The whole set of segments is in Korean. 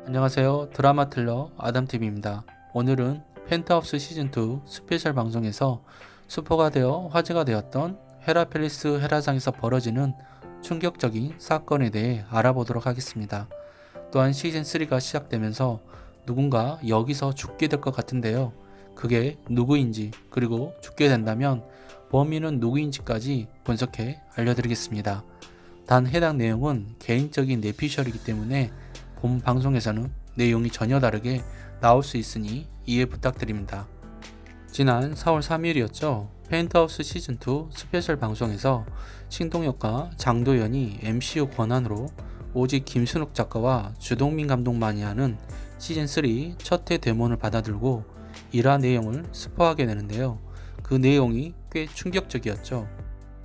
안녕하세요. 드라마 틀러 아담TV입니다. 오늘은 펜트하우스 시즌2 스페셜 방송에서 스포가 되어 화제가 되었던 헤라펠리스 헤라상에서 벌어지는 충격적인 사건에 대해 알아보도록 하겠습니다. 또한 시즌3가 시작되면서 누군가 여기서 죽게 될 것 같은데요. 그게 누구인지, 그리고 죽게 된다면 범인은 누구인지까지 분석해 알려드리겠습니다. 단 해당 내용은 개인적인 내피셜이기 때문에 본 방송에서는 내용이 전혀 다르게 나올 수 있으니 이해 부탁드립니다. 지난 4월 3일이었죠. 펜트하우스 시즌2 스페셜 방송에서 신동엽과 장도연이 MCU 권한으로 오직 김순욱 작가와 주동민 감독만이 하는 시즌3 첫 회 데모를 받아들고 일화 내용을 스포하게 되는데요. 그 내용이 꽤 충격적이었죠.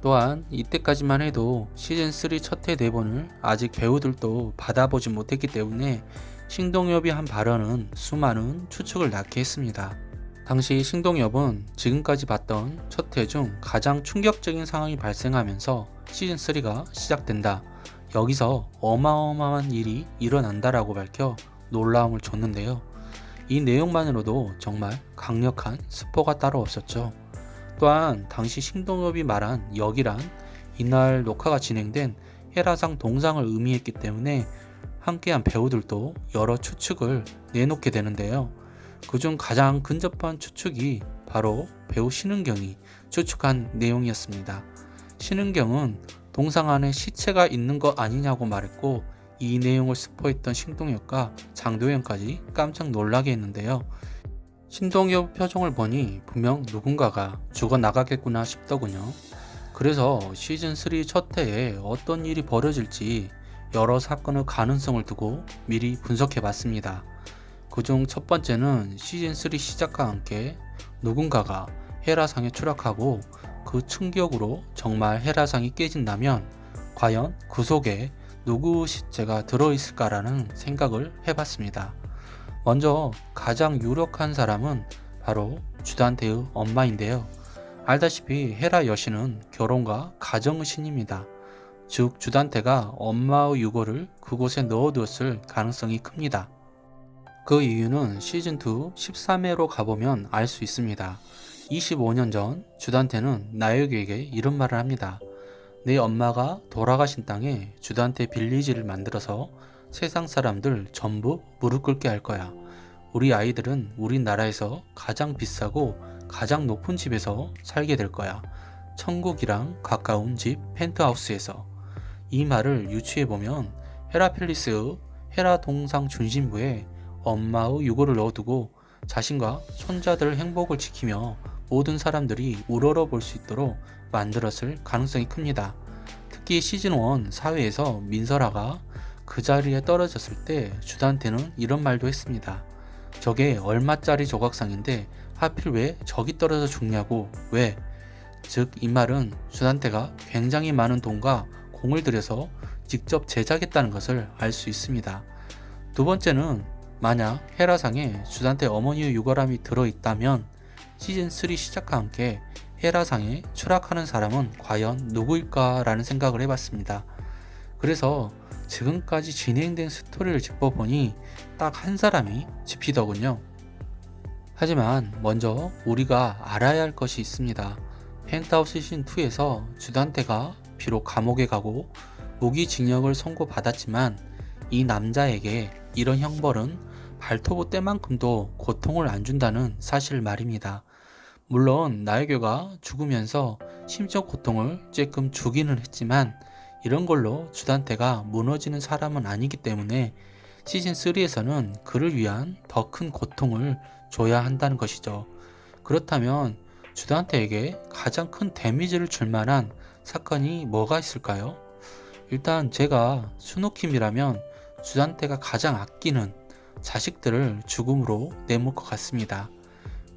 또한 이때까지만 해도 시즌3 첫 회 대본을 아직 배우들도 받아보지 못했기 때문에 신동엽이 한 발언은 수많은 추측을 낳게 했습니다. 당시 신동엽은 지금까지 봤던 첫 회 중 가장 충격적인 상황이 발생하면서 시즌3가 시작된다. 여기서 어마어마한 일이 일어난다라고 밝혀 놀라움을 줬는데요. 이 내용만으로도 정말 강력한 스포가 따로 없었죠. 또한 당시 신동엽이 말한 역이란 이날 녹화가 진행된 헤라상 동상을 의미했기 때문에 함께한 배우들도 여러 추측을 내놓게 되는데요. 그중 가장 근접한 추측이 바로 배우 신은경이 추측한 내용이었습니다. 신은경은 동상 안에 시체가 있는 거 아니냐고 말했고, 이 내용을 스포했던 신동엽과 장도연까지 깜짝 놀라게 했는데요. 신동엽 표정을 보니 분명 누군가가 죽어나가겠구나 싶더군요. 그래서 시즌3 첫 회에 어떤 일이 벌어질지 여러 사건의 가능성을 두고 미리 분석해봤습니다. 그중 첫 번째는 시즌3 시작과 함께 누군가가 헤라상에 추락하고 그 충격으로 정말 헤라상이 깨진다면 과연 그 속에 누구 시체가 들어있을까라는 생각을 해봤습니다. 먼저 가장 유력한 사람은 바로 주단태의 엄마인데요. 알다시피 헤라 여신은 결혼과 가정의 신입니다. 즉 주단태가 엄마의 유골을 그곳에 넣어두었을 가능성이 큽니다. 그 이유는 시즌2 13회로 가보면 알 수 있습니다. 25년 전 주단태는 나혁에게 이런 말을 합니다. 내 엄마가 돌아가신 땅에 주단태 빌리지를 만들어서 세상 사람들 전부 무릎 꿇게 할 거야. 우리 아이들은 우리나라에서 가장 비싸고 가장 높은 집에서 살게 될 거야. 천국이랑 가까운 집 펜트하우스에서. 이 말을 유추해보면 헤라펠리스의 헤라 동상 중심부에 엄마의 유골을 넣어두고 자신과 손자들의 행복을 지키며 모든 사람들이 우러러 볼 수 있도록 만들었을 가능성이 큽니다. 특히 시즌1 4회에서 민설아가 그 자리에 떨어졌을 때 주단태는 이런 말도 했습니다. 저게 얼마짜리 조각상인데 하필 왜 저기 떨어져 죽냐고. 왜? 즉 이 말은 주단태가 굉장히 많은 돈과 공을 들여서 직접 제작했다는 것을 알 수 있습니다. 두 번째는 만약 헤라상에 주단태 어머니의 유골함이 들어있다면 시즌3 시작과 함께 헤라상에 추락하는 사람은 과연 누구일까 라는 생각을 해봤습니다. 그래서 지금까지 진행된 스토리를 짚어보니 딱 한 사람이 짚히더군요. 하지만 먼저 우리가 알아야 할 것이 있습니다. 펜트하우스 시즌2에서 주단태가 비록 감옥에 가고 무기징역을 선고받았지만 이 남자에게 이런 형벌은 발톱의 때만큼도 고통을 안 준다는 사실 말입니다. 물론 나혜교가 죽으면서 심적 고통을 조금 주기는 했지만 이런 걸로 주단태가 무너지는 사람은 아니기 때문에 시즌3에서는 그를 위한 더 큰 고통을 줘야 한다는 것이죠. 그렇다면 주단태에게 가장 큰 데미지를 줄 만한 사건이 뭐가 있을까요? 일단 제가 순옥킴이라면 주단태가 가장 아끼는 자식들을 죽음으로 내몰 것 같습니다.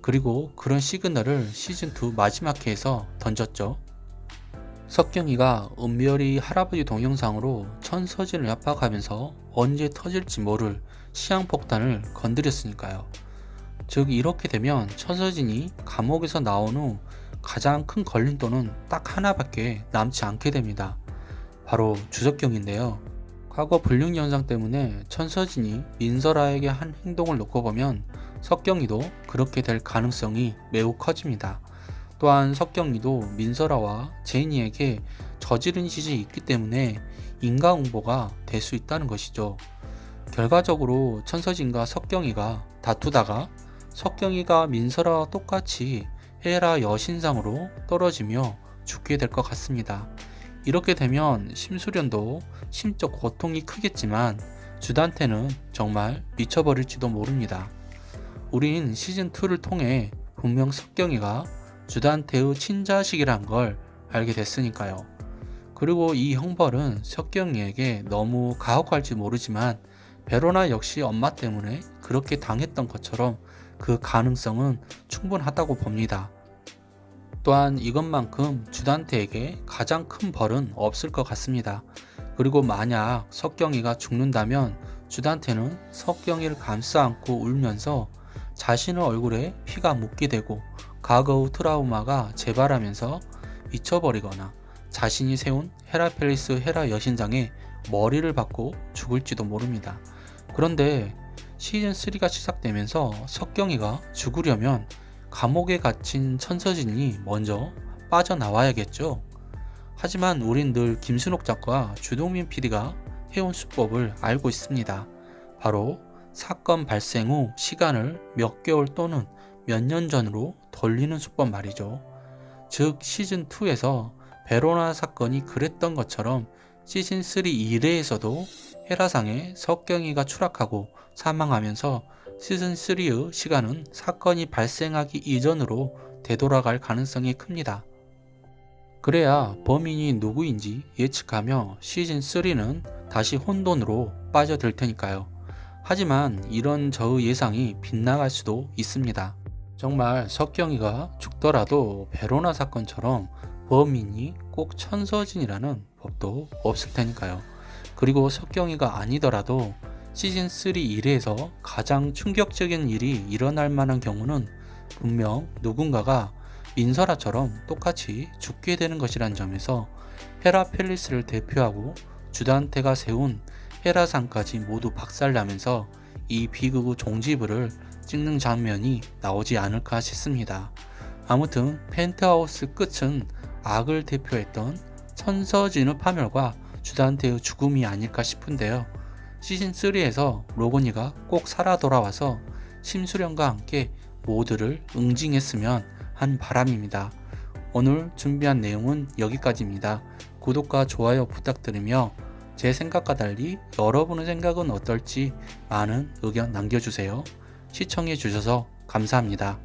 그리고 그런 시그널을 시즌2 마지막 회에서 던졌죠. 석경이가 은별이 할아버지 동영상으로 천서진을 압박하면서 언제 터질지 모를 시한폭탄을 건드렸으니까요. 즉 이렇게 되면 천서진이 감옥에서 나온 후 가장 큰 걸림돌은 딱 하나밖에 남지 않게 됩니다. 바로 주석경인데요. 과거 불륜 현상 때문에 천서진이 민설아에게 한 행동을 놓고 보면 석경이도 그렇게 될 가능성이 매우 커집니다. 또한 석경이도 민설아와 제인이에게 저지른 짓이 있기 때문에 인과응보가 될 수 있다는 것이죠. 결과적으로 천서진과 석경이가 다투다가 석경이가 민설아와 똑같이 헤라 여신상으로 떨어지며 죽게 될 것 같습니다. 이렇게 되면 심수련도 심적 고통이 크겠지만 주단태는 정말 미쳐버릴지도 모릅니다. 우린 시즌2를 통해 분명 석경이가 주단태의 친자식이란 걸 알게 됐으니까요. 그리고 이 형벌은 석경이에게 너무 가혹할지 모르지만 베로나 역시 엄마 때문에 그렇게 당했던 것처럼 그 가능성은 충분하다고 봅니다. 또한 이것만큼 주단태에게 가장 큰 벌은 없을 것 같습니다. 그리고 만약 석경이가 죽는다면 주단태는 석경이를 감싸 안고 울면서 자신의 얼굴에 피가 묻게 되고 과거의 트라우마가 재발하면서 미쳐버리거나 자신이 세운 헤라펠리스 헤라 여신상에 머리를 박고 죽을지도 모릅니다. 그런데 시즌3가 시작되면서 석경이가 죽으려면 감옥에 갇힌 천서진이 먼저 빠져나와야겠죠. 하지만 우린 늘 김순옥 작가와 주동민 PD가 해온 수법을 알고 있습니다. 바로 사건 발생 후 시간을 몇 개월 또는 몇 년 전으로 돌리는 수법 말이죠. 즉 시즌2에서 베로나 사건이 그랬던 것처럼 시즌3 1회에서도 헤라상에 석경이가 추락하고 사망하면서 시즌3의 시간은 사건이 발생하기 이전으로 되돌아갈 가능성이 큽니다. 그래야 범인이 누구인지 예측하며 시즌3는 다시 혼돈으로 빠져들 테니까요. 하지만 이런 저의 예상이 빗나갈 수도 있습니다. 정말 석경이가 죽더라도 베로나 사건처럼 범인이 꼭 천서진이라는 법도 없을 테니까요. 그리고 석경이가 아니더라도 시즌3 1회에서 가장 충격적인 일이 일어날 만한 경우는 분명 누군가가 민설아처럼 똑같이 죽게 되는 것이란 점에서 헤라펠리스를 대표하고 주단태가 세운 헤라상까지 모두 박살나면서 이 비극의 종지부를 찍는 장면이 나오지 않을까 싶습니다. 아무튼 펜트하우스 끝은 악을 대표했던 천서진의 파멸과 주단태의 죽음이 아닐까 싶은데요. 시즌3에서 로건이가 꼭 살아 돌아와서 심수련과 함께 모두를 응징했으면 한 바람입니다. 오늘 준비한 내용은 여기까지입니다. 구독과 좋아요 부탁드리며 제 생각과 달리 여러분의 생각은 어떨지 많은 의견 남겨주세요. 시청해 주셔서 감사합니다.